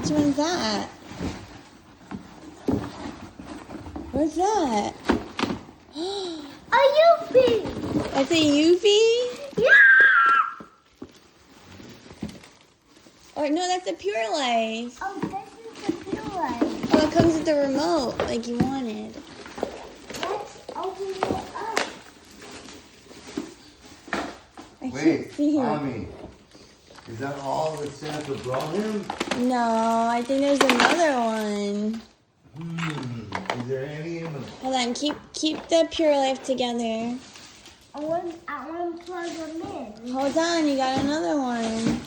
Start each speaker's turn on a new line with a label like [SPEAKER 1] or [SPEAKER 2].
[SPEAKER 1] Which one's that? What's that?
[SPEAKER 2] A UV.
[SPEAKER 1] That's a UV?
[SPEAKER 2] Yeah.
[SPEAKER 1] Or no, that's a Pure Life.
[SPEAKER 2] Oh, this is the Pure Life.
[SPEAKER 1] Oh, it comes with the remote, like you wanted.
[SPEAKER 2] Let's open it up.
[SPEAKER 1] I
[SPEAKER 3] Wait,
[SPEAKER 1] can't see it.
[SPEAKER 3] Mommy, is that all that Santa brought him?
[SPEAKER 1] No, I think there's another one.
[SPEAKER 3] Is there any in the...
[SPEAKER 1] Hold on, keep the Pure Life together.
[SPEAKER 2] I want to plug them in.
[SPEAKER 1] Hold on, you got another one.